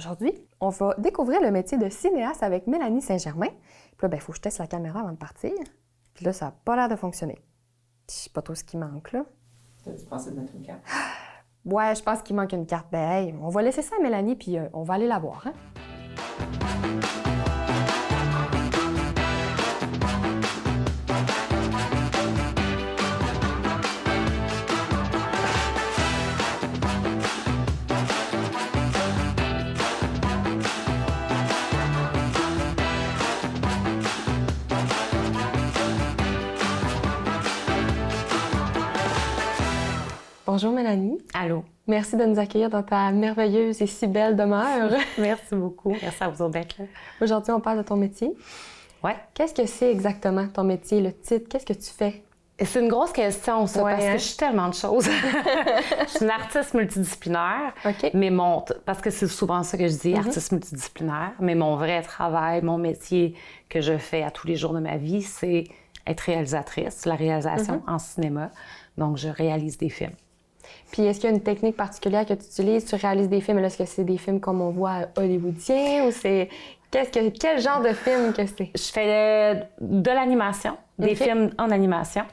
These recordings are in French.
Aujourd'hui, on va découvrir le métier de cinéaste avec Mélanie Saint-Germain. Puis là, il faut que je teste la caméra avant de partir. Puis là, ça n'a pas l'air de fonctionner. Je sais pas trop ce qui manque, là. T'as-tu pensé de mettre une carte? Ouais, je pense qu'il manque une carte. Ben, hey, on va laisser ça à Mélanie, puis on va aller la voir, hein? Bonjour Mélanie. Allô. Merci de nous accueillir dans ta merveilleuse et si belle demeure. Merci beaucoup. Merci à vous autres d'être là. Aujourd'hui, on parle de ton métier. Ouais. Qu'est-ce que c'est exactement ton métier, le titre? Qu'est-ce que tu fais? C'est une grosse question, ça, Ouais, parce hein? que je suis tellement de choses. Je suis une artiste multidisciplinaire, OK. mais parce que c'est souvent ça que je dis, artiste multidisciplinaire, mais mon vrai travail, mon métier que je fais à tous les jours de ma vie, c'est être réalisatrice, la réalisation en cinéma. Donc, je réalise des films. Puis est-ce qu'il y a une technique particulière que tu utilises? Tu réalises des films, est-ce que c'est des films comme on voit hollywoodiens ou c'est... Quel genre de film que c'est? Je fais de l'animation, des films en animation.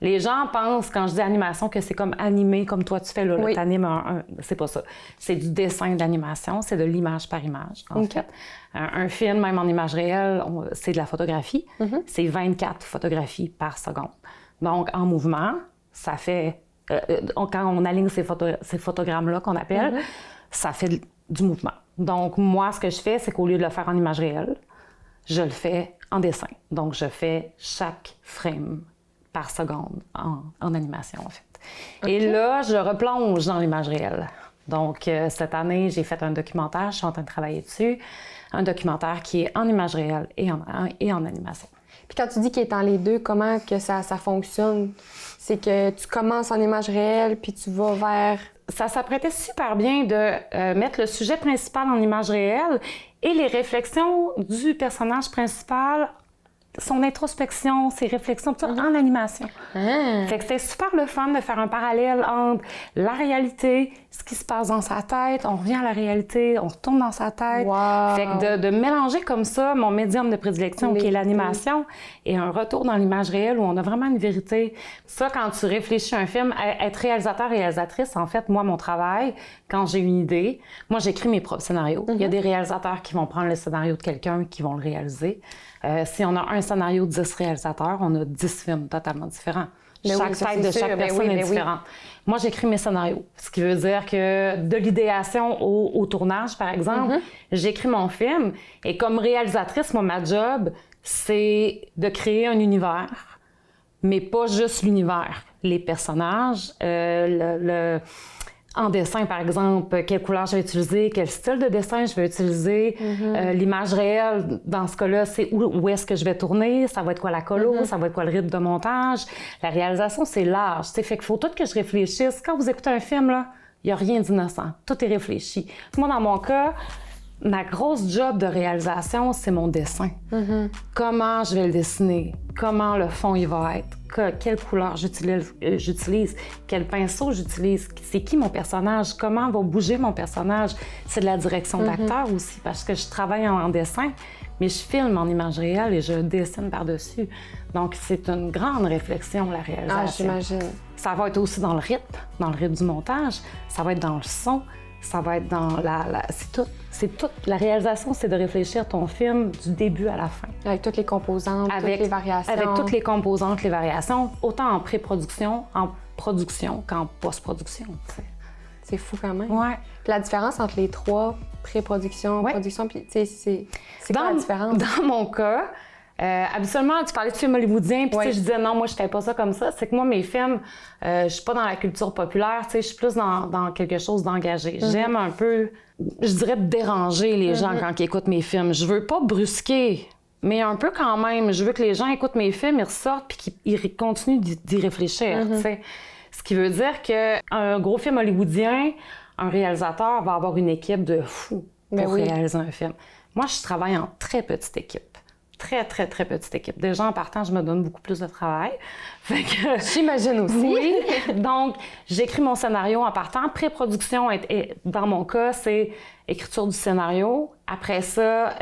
Les gens pensent, quand je dis animation, que c'est comme animé, comme toi tu fais, là, Oui. t'animes c'est pas ça. C'est du dessin d'animation, c'est de l'image par image, en fait. Un film, même en image réelle, c'est de la photographie. C'est 24 photographies par seconde. Donc, en mouvement, ça fait... quand on aligne ces photogrammes-là qu'on appelle, ça fait du mouvement. Donc, moi, ce que je fais, c'est qu'au lieu de le faire en image réelle, je le fais en dessin. Donc, je fais chaque frame par seconde en animation, en fait. Okay. Et là, je replonge dans l'image réelle. Donc, cette année, j'ai fait un documentaire, je suis en train de travailler dessus, un documentaire qui est en image réelle et en animation. Puis quand tu dis qu'il est dans les deux, comment que ça fonctionne? C'est que tu commences en image réelle, puis tu vas vers... Ça s'apprêtait super bien de mettre le sujet principal en image réelle et les réflexions du personnage principal, son introspection, ses réflexions, tout ça, en animation. Fait que c'était super le fun de faire un parallèle entre la réalité, ce qui se passe dans sa tête, on revient à la réalité, on retourne dans sa tête. Wow. Fait que de mélanger comme ça mon médium de prédilection, qui est l'animation, et un retour dans l'image réelle où on a vraiment une vérité. Ça, quand tu réfléchis à un film, être réalisateur, réalisatrice, en fait, moi, mon travail, quand j'ai une idée, moi, j'écris mes propres scénarios. Il y a des réalisateurs qui vont prendre le scénario de quelqu'un, qui vont le réaliser. Si on a un scénario de 10 réalisateurs, on a 10 films totalement différents. Chaque tête de chaque personne est différente. Moi, j'écris mes scénarios, ce qui veut dire que de l'idéation au tournage, par exemple, j'écris mon film. Et comme réalisatrice, moi, ma job, c'est de créer un univers, mais pas juste l'univers. Les personnages, en dessin, par exemple, quelle couleur je vais utiliser, quel style de dessin je vais utiliser, l'image réelle, dans ce cas-là, c'est où est-ce que je vais tourner, ça va être quoi la colo, ça va être quoi le rythme de montage. La réalisation, c'est large, fait qu'il faut tout que je réfléchisse. Quand vous écoutez un film, là, il n'y a rien d'innocent, tout est réfléchi. Moi, dans mon cas, ma grosse job de réalisation, c'est mon dessin. Comment je vais le dessiner, comment le fond il va être, quelle couleur j'utilise, quel pinceau j'utilise, c'est qui mon personnage, comment va bouger mon personnage. C'est de la direction d'acteur aussi, parce que je travaille en dessin, mais je filme en image réelle et je dessine par-dessus. Donc, c'est une grande réflexion, la réalisation. Ah, j'imagine. Ça va être aussi dans le rythme du montage, ça va être dans le son, ça va être dans c'est tout. La réalisation, c'est de réfléchir ton film du début à la fin. Avec toutes les composantes, toutes les variations. Avec toutes les composantes, les variations, autant en pré-production, en production qu'en post-production. C'est fou quand même. Ouais. Puis la différence entre les trois, pré-production, production, puis tu sais, c'est quoi la différence? Dans mon cas, habituellement, tu parlais de films hollywoodiens, puis je disais non, moi je fais pas ça comme ça. C'est que moi, mes films, je suis pas dans la culture populaire, je suis plus dans quelque chose d'engagé. J'aime un peu, je dirais, déranger les gens quand ils écoutent mes films. Je veux pas brusquer, mais un peu quand même. Je veux que les gens écoutent mes films, ils ressortent, puis qu'ils continuent d'y réfléchir, tu sais. Ce qui veut dire qu'un gros film hollywoodien, un réalisateur va avoir une équipe de fous pour réaliser un film. Moi, je travaille en très petite équipe. très, très, très petite équipe. Déjà, en partant, je me donne beaucoup plus de travail. Fait que, j'imagine aussi. Oui. Donc, j'écris mon scénario en partant. Pré-production, dans mon cas, c'est écriture du scénario. Après ça,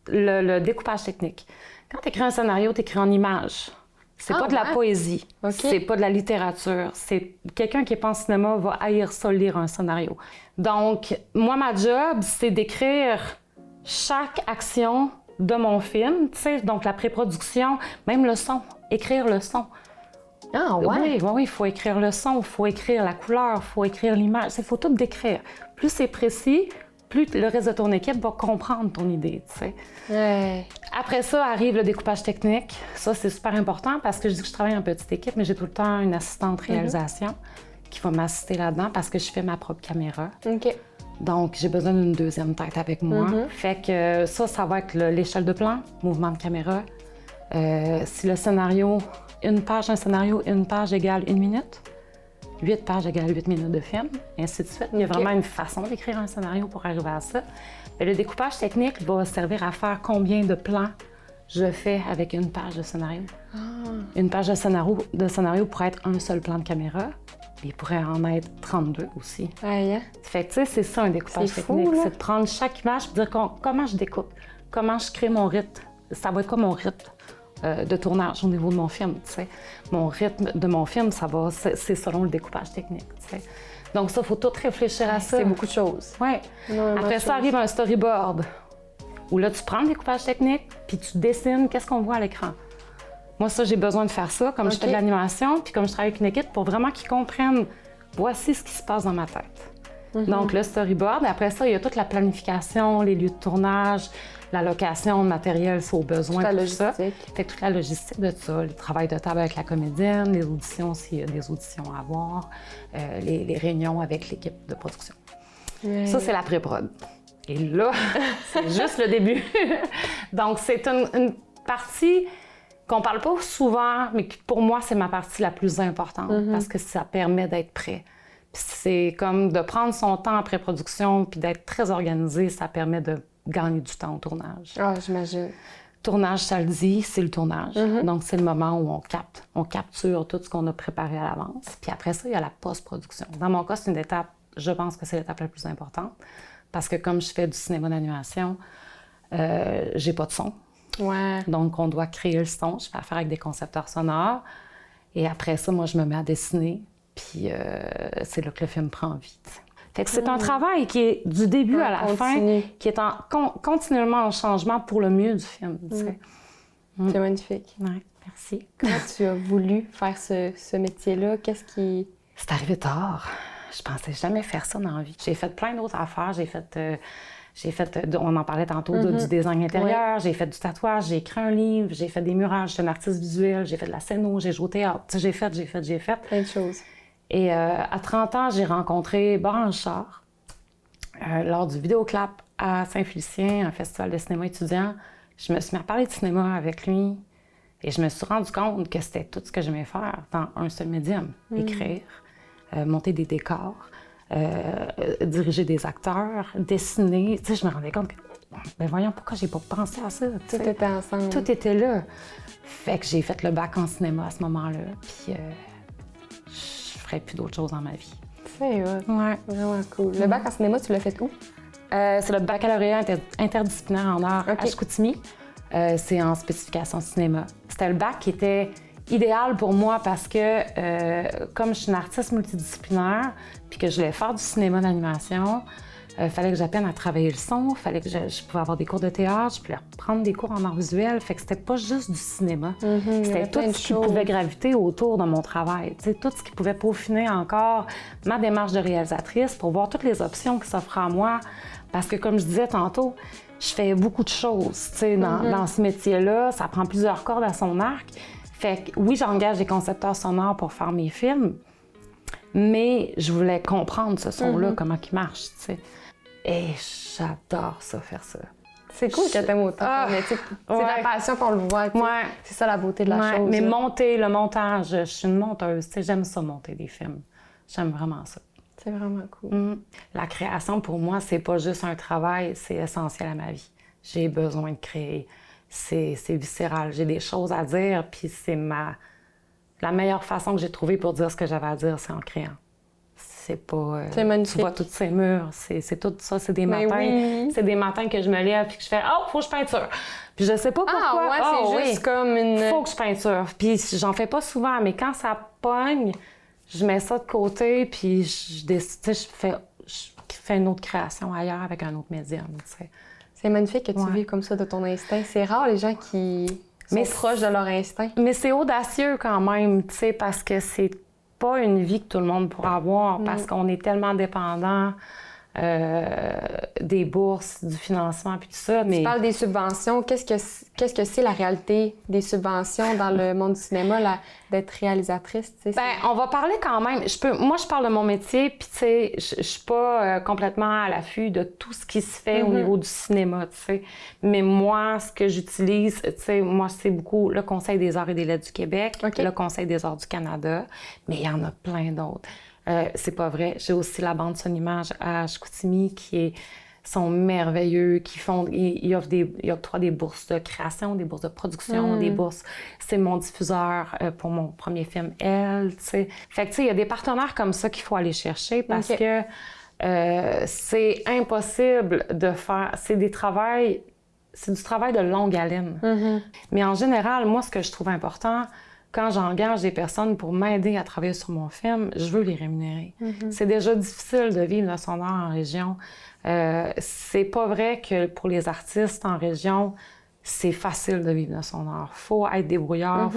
le découpage technique. Quand tu écris un scénario, tu écris en images. C'est pas de la poésie. Okay. C'est pas de la littérature. C'est quelqu'un qui est pas en cinéma va haïr ça, lire un scénario. Donc, moi, ma job, c'est d'écrire chaque action de mon film, tu sais, donc la pré-production, même le son, écrire le son. Ah ouais? Oui, il faut écrire le son, il faut écrire la couleur, il faut écrire l'image, il faut tout décrire. Plus c'est précis, plus le reste de ton équipe va comprendre ton idée, tu sais. Ouais. Après ça, arrive le découpage technique. Ça, c'est super important parce que je dis que je travaille en petite équipe, mais j'ai tout le temps une assistante réalisation qui va m'assister là-dedans parce que je fais ma propre caméra. OK. Donc, j'ai besoin d'une deuxième tête avec moi. Fait que ça va être l'échelle de plan, mouvement de caméra. Si le scénario, une page égale 1 minute, 8 pages égale 8 minutes de film, et ainsi de suite. Il y a vraiment une façon d'écrire un scénario pour arriver à ça. Mais le découpage technique va servir à faire combien de plans je fais avec une page de scénario. Une page de scénario pourrait être un seul plan de caméra. Il pourrait en être 32 aussi. Ouais, Fait que, tu sais, c'est ça un découpage technique. C'est de prendre chaque image et dire comment je découpe, comment je crée mon rythme. Ça va être quoi mon rythme de tournage au niveau de mon film, tu sais. Mon rythme de mon film, c'est selon le découpage technique, tu sais. Donc ça, il faut tout réfléchir à ça. C'est beaucoup de choses. Oui. Après ça, arrive un storyboard où là, tu prends le découpage technique puis tu dessines qu'est-ce qu'on voit à l'écran. Moi, ça, j'ai besoin de faire ça, comme je fais de l'animation, puis comme je travaille avec une équipe, pour vraiment qu'ils comprennent, voici ce qui se passe dans ma tête. Donc, le storyboard. Après ça, il y a toute la planification, les lieux de tournage, la location de matériel, c'est au besoin, toute la tout ça. logistique. Fait toute la logistique de ça, le travail de table avec la comédienne, les auditions s'il y a des auditions à avoir, les réunions avec l'équipe de production. Ouais. Ça, c'est la pré-prod. Et là, c'est juste le début. Donc, c'est une partie qu'on parle pas souvent, mais qui, pour moi, c'est ma partie la plus importante parce que ça permet d'être prêt. Puis c'est comme de prendre son temps en pré-production puis d'être très organisé, ça permet de gagner du temps au tournage. Ah, j'imagine. Tournage, ça le dit, c'est le tournage. Donc, c'est le moment où on capture tout ce qu'on a préparé à l'avance. Puis après ça, il y a la post-production. Dans mon cas, c'est une étape, je pense que c'est l'étape la plus importante parce que comme je fais du cinéma d'animation, j'ai pas de son. Ouais. Donc, on doit créer le son. Je fais affaire avec des concepteurs sonores. Et après ça, moi, je me mets à dessiner. Puis c'est là que le film prend vie. Fait que c'est un travail qui est du début à la fin, qui est continuellement en changement pour le mieux du film. C'est magnifique. Ouais, merci. Comment tu as voulu faire ce métier-là? Qu'est-ce qui... C'est arrivé tard. Je pensais jamais faire ça dans la vie. J'ai fait plein d'autres affaires. J'ai fait, on en parlait tantôt, du design intérieur, j'ai fait du tatouage, j'ai écrit un livre, j'ai fait des murages, je suis une artiste visuelle, j'ai fait de la scéno, j'ai joué au théâtre. J'ai fait. Plein de choses. Et à 30 ans, j'ai rencontré Blanchard lors du vidéoclap à Saint-Félicien, un festival de cinéma étudiant. Je me suis mis à parler de cinéma avec lui et je me suis rendu compte que c'était tout ce que j'aimais faire dans un seul médium. Écrire, monter des décors, diriger des acteurs, dessiner. Tu sais, je me rendais compte que, ben voyons, pourquoi j'ai pas pensé à ça? Tout était ensemble. Tout était là. Fait que j'ai fait le bac en cinéma à ce moment-là. Puis je ferais plus d'autres choses dans ma vie. C'est Ouais. vraiment cool. Le bac en cinéma, tu l'as fait où? C'est le baccalauréat interdisciplinaire en art à Chicoutimi. C'est en spécification cinéma. C'était le bac qui était idéal pour moi parce que, comme je suis une artiste multidisciplinaire puis que je voulais faire du cinéma d'animation, fallait que j'apprenne à travailler le son, fallait que je pouvais avoir des cours de théâtre, je pouvais prendre des cours en art visuel. Fait que c'était pas juste du cinéma. C'était tout ce qui pouvait graviter autour de mon travail. Tu sais, tout ce qui pouvait peaufiner encore ma démarche de réalisatrice pour voir toutes les options qui s'offraient à moi. Parce que, comme je disais tantôt, je fais beaucoup de choses, tu sais, dans ce métier-là. Ça prend plusieurs cordes à son arc. Fait que, oui, j'engage des concepteurs sonores pour faire mes films, mais je voulais comprendre ce son-là, comment il marche, tu sais. Et j'adore ça, faire ça. C'est cool que t'aimes autant. Mais c'est ta passion qu'on le voit. Ouais. C'est ça la beauté de la chose. Mais monter, le montage, je suis une monteuse. Tu sais, j'aime ça, monter des films. J'aime vraiment ça. C'est vraiment cool. La création, pour moi, c'est pas juste un travail, c'est essentiel à ma vie. J'ai besoin de créer. c'est viscéral. J'ai des choses à dire, puis c'est la meilleure façon que j'ai trouvée pour dire ce que j'avais à dire, c'est en criant. C'est pas... c'est magnifique. Tu vois tous ces murs, c'est tout ça, c'est des Mais matins. oui. C'est des matins que je me lève puis que je fais « Oh, faut que je peinture! » Puis je sais pas pourquoi. C'est juste comme une... Faut que je peinture. Puis j'en fais pas souvent, mais quand ça pogne, je mets ça de côté puis je décide, je fais une autre création ailleurs avec un autre médium, tu sais. C'est magnifique que tu vives comme ça de ton instinct. C'est rare les gens qui sont proches de leur instinct. Mais c'est audacieux quand même, tu sais, parce que c'est pas une vie que tout le monde pourra avoir, parce qu'on est tellement dépendant des bourses, du financement, puis tout ça. Mais... Tu parles des subventions. Qu'est-ce que c'est la réalité des subventions dans le monde du cinéma, d'être réalisatrice? Tu sais, on va parler quand même. Moi, je parle de mon métier, puis tu sais, je suis pas complètement à l'affût de tout ce qui se fait au niveau du cinéma, tu sais. Mais moi, ce que j'utilise, tu sais, moi, c'est beaucoup le Conseil des arts et des lettres du Québec, le Conseil des arts du Canada, mais il y en a plein d'autres. C'est pas vrai. J'ai aussi la bande Son Image à Chicoutimi sont merveilleux, ils octroient des bourses de création, des bourses de production, des bourses. C'est mon diffuseur pour mon premier film, Elle, tu sais. Fait que, tu sais, il y a des partenaires comme ça qu'il faut aller chercher parce que c'est impossible de faire... C'est du travail de longue haleine. Mais en général, moi, ce que je trouve important... Quand j'engage des personnes pour m'aider à travailler sur mon film, je veux les rémunérer. C'est déjà difficile de vivre de son art en région. C'est pas vrai que pour les artistes en région, c'est facile de vivre de son art. Faut être débrouillard,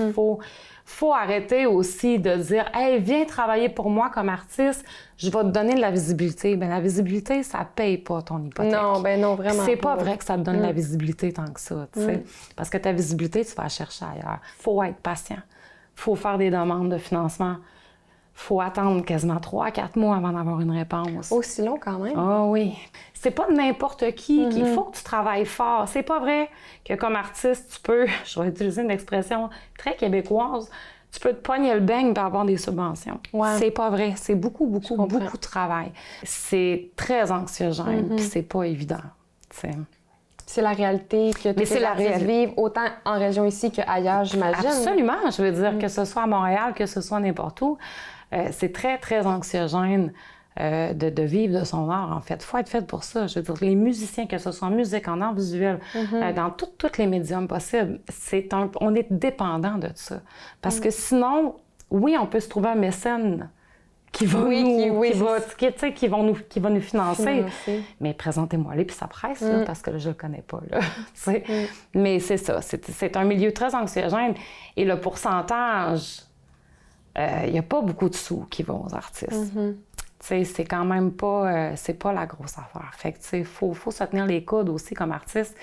faut arrêter aussi de dire « Hey, viens travailler pour moi comme artiste, je vais te donner de la visibilité. » Bien, la visibilité, ça paye pas ton hypothèque. Non, ben non, vraiment. C'est pas vrai que ça te donne de la visibilité tant que ça, tu sais. Parce que ta visibilité, tu vas la chercher ailleurs. Faut être patient. Faut faire des demandes de financement. Faut attendre quasiment 3-4 mois avant d'avoir une réponse. Aussi long quand même. Ah oui. C'est pas n'importe qui. Il faut que tu travailles fort. C'est pas vrai que comme artiste, tu peux, je vais utiliser une expression très québécoise, tu peux te pogner le beigne pour avoir des subventions. Ouais. C'est pas vrai. C'est beaucoup de travail. C'est très anxiogène, puis c'est pas évident. T'sais. C'est la réalité que tous les artistes vivent, autant en région ici qu'ailleurs, j'imagine. Absolument. Je veux dire, que ce soit à Montréal, que ce soit n'importe où, c'est très, très anxiogène de vivre de son art, en fait. Il faut être fait pour ça. Je veux dire, les musiciens, que ce soit en musique, en art visuel, dans tous les médiums possibles, on est dépendant de ça. Parce que sinon, oui, on peut se trouver un mécène qui va nous financer. Mais présentez-moi-les, puis ça presse, là, parce que là, je le connais pas, là. Mais c'est ça, c'est un milieu très anxiogène. Et le pourcentage, il n'y a pas beaucoup de sous qui vont aux artistes. C'est quand même pas, c'est pas la grosse affaire. Fait que, tu sais, faut se tenir les coudes aussi comme artiste.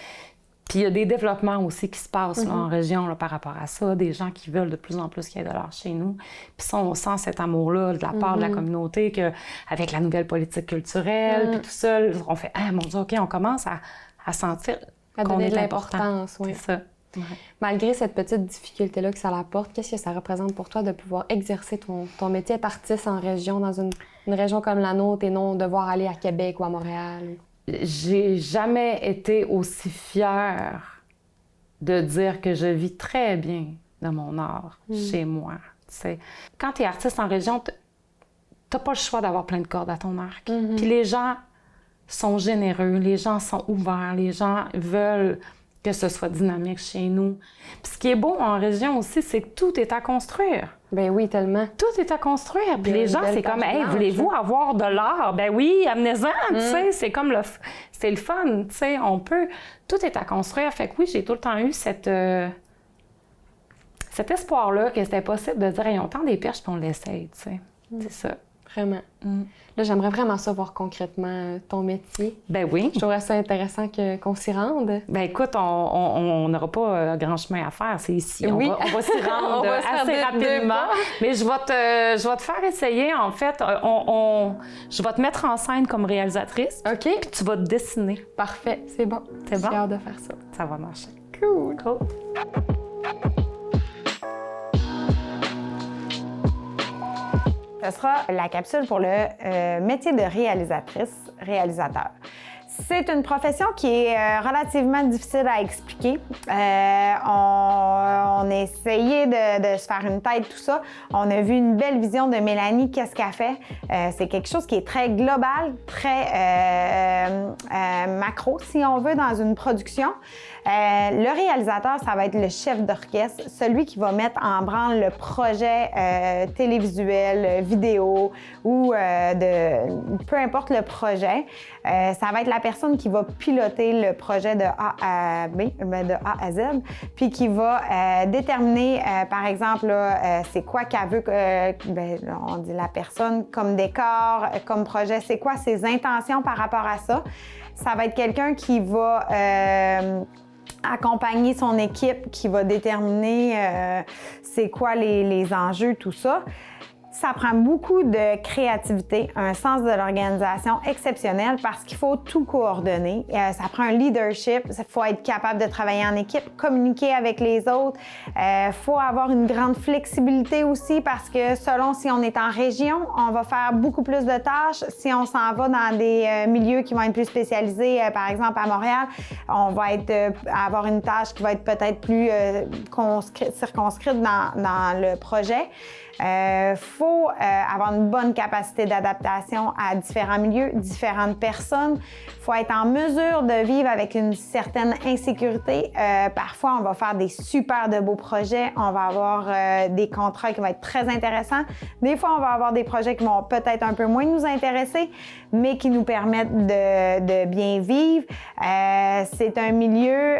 Puis il y a des développements aussi qui se passent là, en région là, par rapport à ça, des gens qui veulent de plus en plus qu'il y ait de l'art chez nous. Puis ça, on sent cet amour-là de la part de la communauté qu'avec la nouvelle politique culturelle, puis tout ça, on fait « Ah, mon Dieu, OK, on commence à sentir qu'on est de l'importance. » Oui. C'est ça. Ouais. Malgré cette petite difficulté-là que ça apporte, qu'est-ce que ça représente pour toi de pouvoir exercer ton métier d'artiste en région, dans une région comme la nôtre et non devoir aller à Québec ou à Montréal? J'ai jamais été aussi fière de dire que je vis très bien de mon art chez moi. T'sais. Quand tu es artiste en région, t'as pas le choix d'avoir plein de cordes à ton arc. Puis les gens sont généreux, les gens sont ouverts, les gens veulent que ce soit dynamique chez nous. Puis ce qui est beau en région aussi, c'est que tout est à construire. Ben oui, tellement. Tout est à construire. Puis les gens, c'est comme, hey, voulez-vous avoir de l'art? Ben oui, amenez-en, tu sais. C'est comme c'est le fun, tu sais. On peut. Tout est à construire. Fait que oui, j'ai tout le temps eu cet espoir-là que c'était possible de dire, hey, on tend des perches puis on l'essaye, tu sais. C'est ça. Vraiment. Là, j'aimerais vraiment savoir concrètement ton métier. Ben oui. Je trouverais ça intéressant qu'on s'y rende. Ben écoute, on n'aura pas grand chemin à faire, c'est ici. Oui. On va s'y rendre assez rapidement. Mais je vais te faire essayer, en fait. Je vais te mettre en scène comme réalisatrice. OK. Puis tu vas te dessiner. Parfait, c'est bon. C'est bon? J'ai hâte de faire ça. Ça va marcher. Cool. Ce sera la capsule pour le métier de réalisatrice-réalisateur. C'est une profession qui est relativement difficile à expliquer. On a essayé de se faire une tête, tout ça. On a vu une belle vision de Mélanie, qu'est-ce qu'elle fait. C'est quelque chose qui est très global, très macro, si on veut, dans une production. Le réalisateur, ça va être le chef d'orchestre, celui qui va mettre en branle le projet télévisuel, vidéo ou peu importe le projet. Ça va être la personne qui va piloter le projet de A à B, de A à Z, puis qui va déterminer, par exemple, c'est quoi qu'elle veut, on dit la personne, comme décor, comme projet, c'est quoi ses intentions par rapport à ça. Ça va être quelqu'un qui va accompagner son équipe, qui va déterminer c'est quoi les enjeux, tout ça. Ça prend beaucoup de créativité, un sens de l'organisation exceptionnel parce qu'il faut tout coordonner. Ça prend un leadership, il faut être capable de travailler en équipe, communiquer avec les autres. Il faut avoir une grande flexibilité aussi parce que selon si on est en région, on va faire beaucoup plus de tâches. Si on s'en va dans des milieux qui vont être plus spécialisés, par exemple à Montréal, on va avoir une tâche qui va être peut-être plus circonscrite dans le projet. Faut avoir une bonne capacité d'adaptation à différents milieux, différentes personnes. Il faut être en mesure de vivre avec une certaine insécurité. Parfois, on va faire des super de beaux projets. On va avoir des contrats qui vont être très intéressants. Des fois, on va avoir des projets qui vont peut-être un peu moins nous intéresser, mais qui nous permettent de bien vivre. C'est un milieu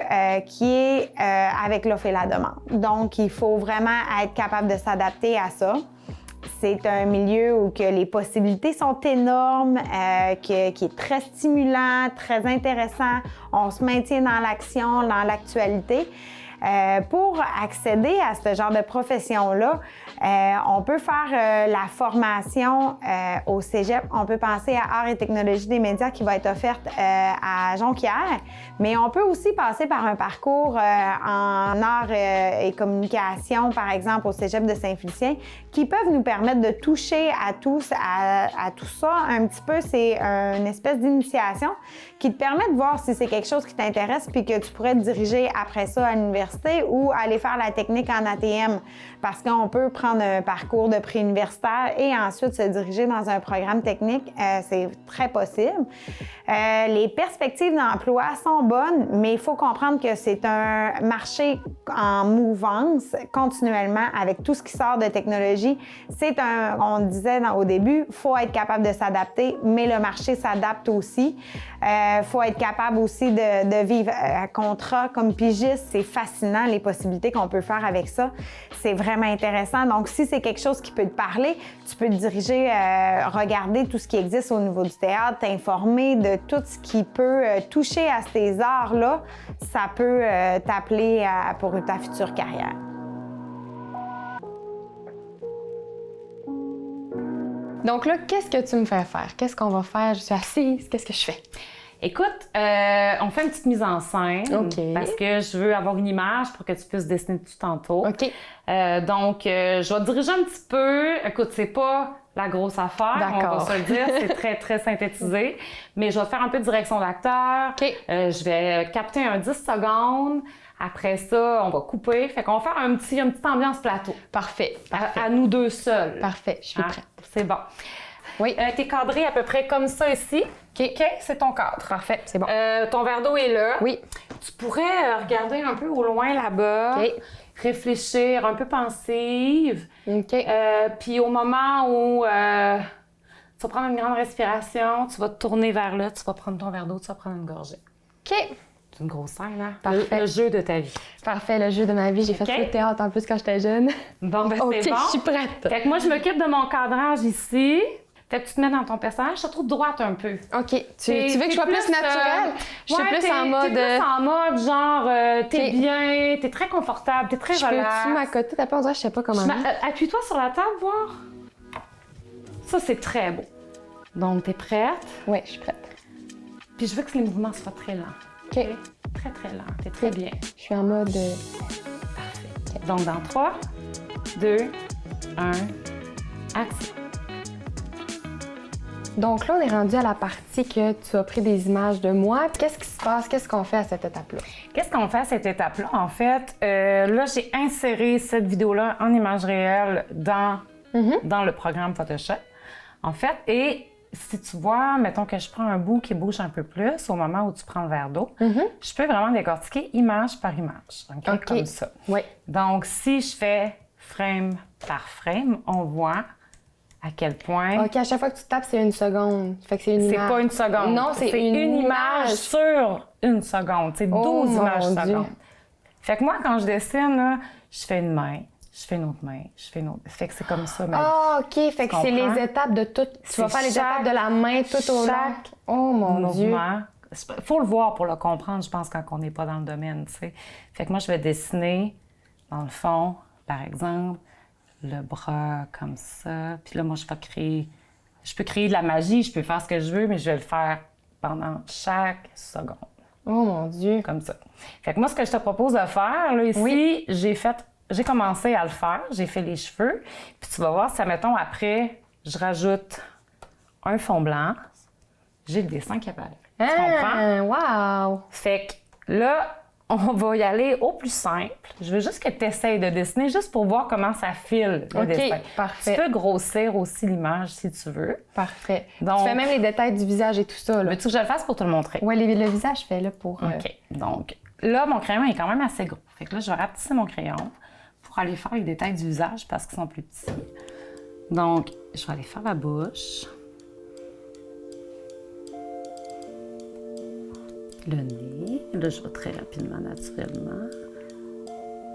qui est avec l'offre et la demande. Donc, il faut vraiment être capable de s'adapter à ça. C'est un milieu où que les possibilités sont énormes, qui est très stimulant, très intéressant. On se maintient dans l'action, dans l'actualité. Pour accéder à ce genre de profession-là, on peut faire la formation au cégep. On peut penser à Arts et technologies des médias qui va être offerte à Jonquière, mais on peut aussi passer par un parcours en arts et communication, par exemple au cégep de Saint-Félicien, qui peuvent nous permettre de toucher à tout ça un petit peu. C'est une espèce d'initiation qui te permet de voir si c'est quelque chose qui t'intéresse puis que tu pourrais te diriger après ça à l'université ou aller faire la technique en ATM parce qu'on peut prendre un parcours de préuniversitaire et ensuite se diriger dans un programme technique. C'est très possible. Les perspectives d'emploi sont bonnes, mais il faut comprendre que c'est un marché en mouvance continuellement avec tout ce qui sort de technologie. On disait au début, il faut être capable de s'adapter, mais le marché s'adapte aussi. Il faut être capable aussi de vivre à contrat comme pigiste. C'est fascinant, les possibilités qu'on peut faire avec ça. C'est vraiment intéressant. Donc, si c'est quelque chose qui peut te parler, tu peux te diriger, regarder tout ce qui existe au niveau du théâtre, t'informer de tout ce qui peut toucher à ces arts-là. Ça peut t'appeler pour ta future carrière. Donc là, qu'est-ce que tu me fais faire? Qu'est-ce qu'on va faire? Je suis assise, qu'est-ce que je fais? Écoute, on fait une petite mise en scène parce que je veux avoir une image pour que tu puisses dessiner tout tantôt. OK. Donc, je vais te diriger un petit peu. Écoute, c'est pas la grosse affaire, on va se le dire, c'est très, très synthétisé. Mais je vais faire un peu de direction d'acteur. OK. Je vais capter un 10 secondes. Après ça, on va couper. Fait qu'on va faire une petite ambiance plateau. Parfait. À nous deux seuls. Parfait, je suis prête. C'est bon. Oui. T'es cadré à peu près comme ça ici. OK, c'est ton cadre. Parfait, c'est bon. Ton verre d'eau est là. Oui. Tu pourrais regarder un peu au loin là-bas. OK. Réfléchir, un peu pensive. OK. Puis au moment où tu vas prendre une grande respiration, tu vas te tourner vers là, tu vas prendre ton verre d'eau, tu vas prendre une gorgée. OK. C'est une grosse scène, hein? Parfait. Le jeu de ta vie. Parfait, le jeu de ma vie. J'ai fait beaucoup de théâtre en plus quand j'étais jeune. Bon, ben OK, c'est bon. je suis prête. Fait que moi, je m'occupe de mon cadrage ici. Fait que tu te mets dans ton personnage, je te trouve droite un peu. OK. Tu veux que je sois plus naturelle? Je suis plus en mode... T'es plus en mode, genre, t'es bien, t'es très confortable, t'es très relax. Je peux-tu m'accoter? T'as pas, on dirait, je sais pas comment. Appuie-toi sur la table, voir. Ça, c'est très beau. Donc, t'es prête? Oui, je suis prête. Puis je veux que les mouvements soient très lents. OK. Très, très lents. T'es très bien. Je suis en mode... Parfait. Okay. Donc, dans 3, 2, 1, action. Donc là, on est rendu à la partie que tu as pris des images de moi. Qu'est-ce qui se passe? Qu'est-ce qu'on fait à cette étape-là? Qu'est-ce qu'on fait à cette étape-là? En fait, là, j'ai inséré cette vidéo-là en image réelle dans le programme Photoshop, en fait. Et si tu vois, mettons que je prends un bout qui bouge un peu plus au moment où tu prends le verre d'eau, je peux vraiment décortiquer image par image, OK? Comme ça. Oui. Donc, si je fais frame par frame, on voit à quel point... OK, à chaque fois que tu tapes, c'est 1 seconde. Fait que c'est une image. C'est pas une seconde. Non, c'est une image sur 1 seconde. C'est 12 images secondes. Fait que moi, quand je dessine, là, je fais une main, je fais une autre main, je fais une autre. Fait que c'est comme ça, ma vie. Ah, OK. Fait que c'est les étapes de tout. Tu vas faire les étapes de la main tout au long. Oh, mon Dieu. Il faut le voir pour le comprendre, je pense, quand on n'est pas dans le domaine, tu sais. Fait que moi, je vais dessiner, dans le fond, par exemple, le bras comme ça. Puis là, moi, je peux créer de la magie, je peux faire ce que je veux, mais je vais le faire pendant chaque seconde. Oh mon Dieu! Comme ça. Fait que moi, ce que je te propose de faire, là, ici, j'ai commencé à le faire, j'ai fait les cheveux. Puis tu vas voir, ça, mettons, après, je rajoute un fond blanc, j'ai le dessin qui apparaît. Tu comprends? Wow! Fait que là, on va y aller au plus simple. Je veux juste que tu essayes de dessiner, juste pour voir comment ça file, le dessin. Parfait. Tu peux grossir aussi l'image si tu veux. Parfait. Donc, tu fais même les détails du visage et tout ça, là. Veux-tu que je le fasse pour te le montrer? Oui, le visage, fais-le pour... OK. Donc, là, mon crayon est quand même assez gros. Fait que là, je vais rapetisser mon crayon pour aller faire les détails du visage parce qu'ils sont plus petits. Donc, je vais aller faire la bouche. Le nez. Là, je vais très rapidement, naturellement.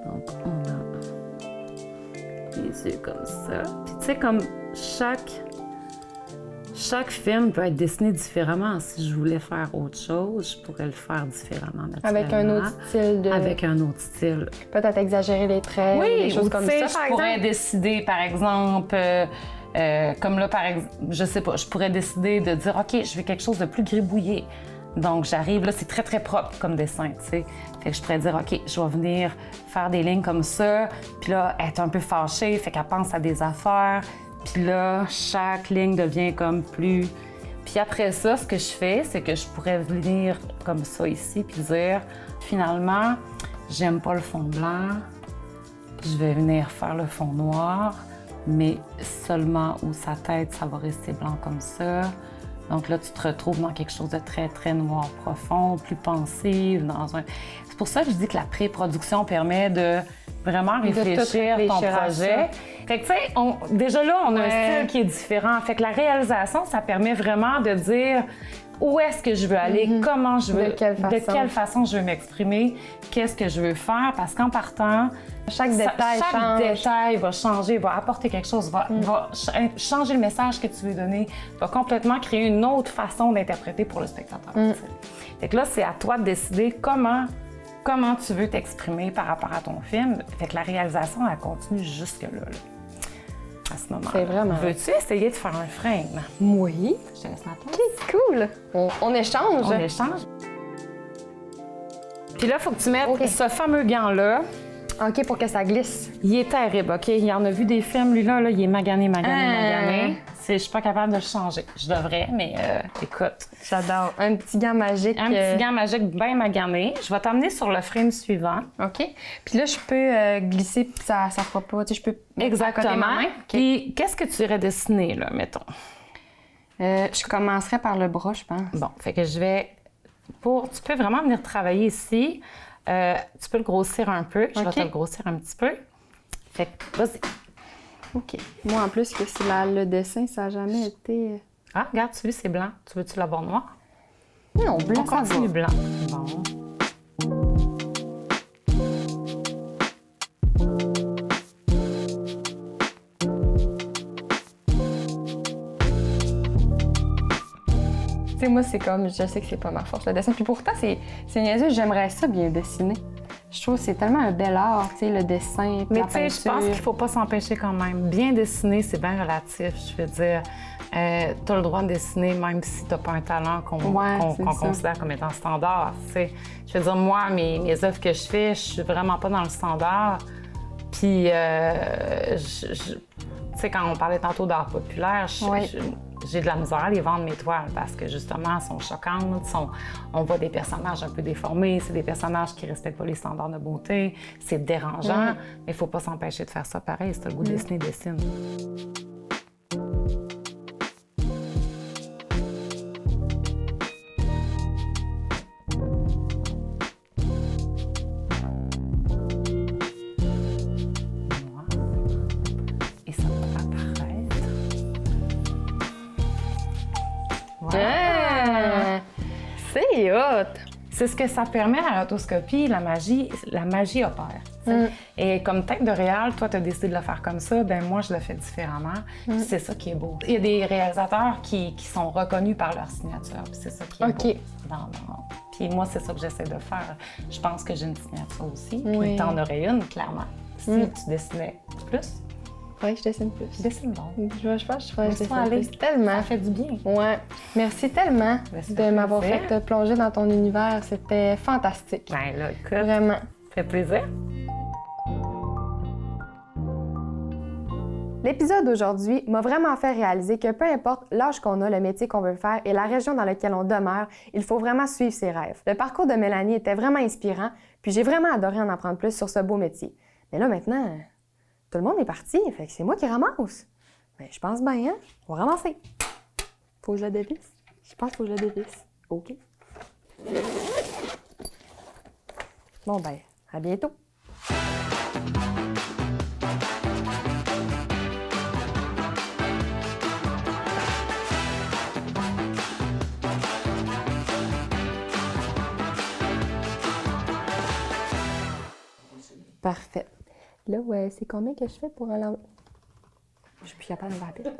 Donc, on a les yeux comme ça. Puis, tu sais, comme chaque film peut être dessiné différemment. Si je voulais faire autre chose, je pourrais le faire différemment, naturellement. Avec un autre style de... Avec un autre style. Peut-être exagérer les traits, des choses comme ça, par exemple. Je pourrais décider, par exemple... comme là, par exemple, je sais pas, je pourrais décider de dire, OK, je veux quelque chose de plus gribouillé. Donc, j'arrive, là, c'est très, très propre comme dessin, tu sais. Fait que je pourrais dire, OK, je vais venir faire des lignes comme ça. Puis là, elle est un peu fâchée, fait qu'elle pense à des affaires. Puis là, chaque ligne devient comme plus... Puis après ça, ce que je fais, c'est que je pourrais venir comme ça ici, puis dire, finalement, j'aime pas le fond blanc. Je vais venir faire le fond noir, mais seulement où sa tête, ça va rester blanc comme ça. Donc là, tu te retrouves dans quelque chose de très, très noir profond, plus pensif, C'est pour ça que je dis que la pré-production permet de vraiment réfléchir ton projet. Fait que, tu sais, déjà là, on a un style qui est différent. Fait que la réalisation, ça permet vraiment de dire où est-ce que je veux aller, comment je veux, de quelle façon je veux m'exprimer, qu'est-ce que je veux faire, parce qu'en partant, chaque détail va changer, va apporter quelque chose, va changer le message que tu veux donner, va complètement créer une autre façon d'interpréter pour le spectateur. Fait que là, c'est à toi de décider comment tu veux t'exprimer par rapport à ton film. Fait que la réalisation, elle continue jusque-là. À ce moment-là. C'est vraiment... Veux-tu essayer de faire un frame? Oui. Je te laisse ma place. OK, cool. On échange. On échange. Puis là, il faut que tu mettes ce fameux gant-là. OK, pour que ça glisse. Il est terrible, OK? Il en a vu des films, lui-là, il est magané. Je suis pas capable de le changer. Je devrais, mais écoute. J'adore. Un petit gant magique. Un petit gant magique bien magané. Je vais t'amener sur le frame suivant. OK. Puis là, je peux glisser, puis ça fera pas. Tu sais, je peux. Exactement. Ma main. Puis, qu'est-ce que tu irais dessiner, là, mettons? Je commencerai par le bras, je pense. Bon, fait que je vais. Tu peux vraiment venir travailler ici. Tu peux le grossir un peu. Je vais te le grossir un petit peu. Fait que, vas-y. OK. Moi, en plus, que c'est le dessin, ça n'a jamais été... Ah, regarde, tu vois, c'est blanc. Tu veux-tu l'avoir noir? Non, blanc, on continue blanc. Bon. Tu sais, moi, c'est comme... Je sais que c'est pas ma force, le dessin. Puis pourtant, c'est niaiseux. J'aimerais ça bien dessiner. Je trouve que c'est tellement un bel art, tu sais, le dessin, mais tu sais, je pense qu'il faut pas s'empêcher quand même. Bien dessiner, c'est bien relatif. Je veux dire, tu as le droit de dessiner même si tu n'as pas un talent qu'on considère comme étant standard, tu sais. Je veux dire, moi, mes œuvres que je fais, je suis vraiment pas dans le standard. Puis, tu sais, quand on parlait tantôt d'art populaire, j'ai de la misère à les vendre, mes toiles, parce que justement, elles sont choquantes. On voit des personnages un peu déformés, c'est des personnages qui ne respectent pas les standards de beauté, c'est dérangeant, mais il ne faut pas s'empêcher de faire ça pareil. Si tu as le goût de dessiner, dessine. Et ça va apparaître. Voilà. C'est hot! C'est ce que ça permet à la rotoscopie, la magie opère. Et comme tête de réal, toi, tu as décidé de le faire comme ça, ben moi, je le fais différemment. Puis c'est ça qui est beau. Il y a des réalisateurs qui sont reconnus par leur signature, puis c'est ça qui est beau. Puis moi, c'est ça que j'essaie de faire. Je pense que j'ai une signature aussi, puis tu en aurais une, clairement. Si tu dessinais plus. Oui, je dessine plus. Dessine donc. Je pense que je ferais Laisse-toi dessiner aller. plus. Tellement. Ça fait du bien. Ouais. Merci tellement Ben, ça de fait m'avoir plaisir. fait plonger dans ton univers. C'était fantastique. Ben là, écoute, Vraiment. ça fait plaisir. L'épisode d'aujourd'hui m'a vraiment fait réaliser que peu importe l'âge qu'on a, le métier qu'on veut faire et la région dans laquelle on demeure, il faut vraiment suivre ses rêves. Le parcours de Mélanie était vraiment inspirant, puis j'ai vraiment adoré en apprendre plus sur ce beau métier. Mais là, maintenant, tout le monde est parti, fait que c'est moi qui ramasse. Mais je pense bien, hein? On va ramasser. Faut que je le dévisse? Je pense qu'il faut que je le dévisse. OK. Bon, ben, à bientôt. Parfait. Là, ouais, c'est combien que je fais pour aller en... Je suis plus capable de me rappeler.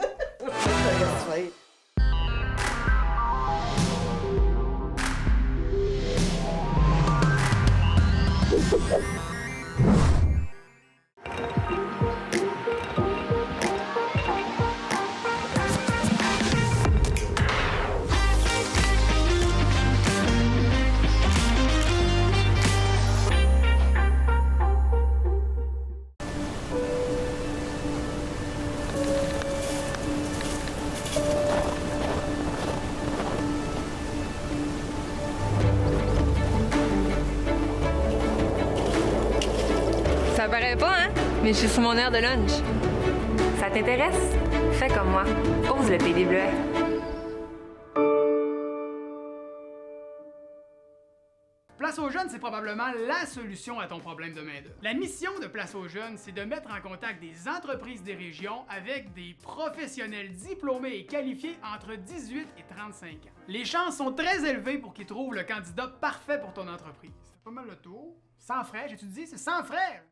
Ça paraît pas, hein? Mais je suis sur mon heure de lunch. Ça t'intéresse? Fais comme moi. Ose le pays des bleuets. Place aux jeunes, c'est probablement la solution à ton problème de main-d'œuvre. La mission de Place aux jeunes, c'est de mettre en contact des entreprises des régions avec des professionnels diplômés et qualifiés entre 18 et 35 ans. Les chances sont très élevées pour qu'ils trouvent le candidat parfait pour ton entreprise. C'est pas mal le tour. Sans frais, j'ai-tu dit? C'est sans frais!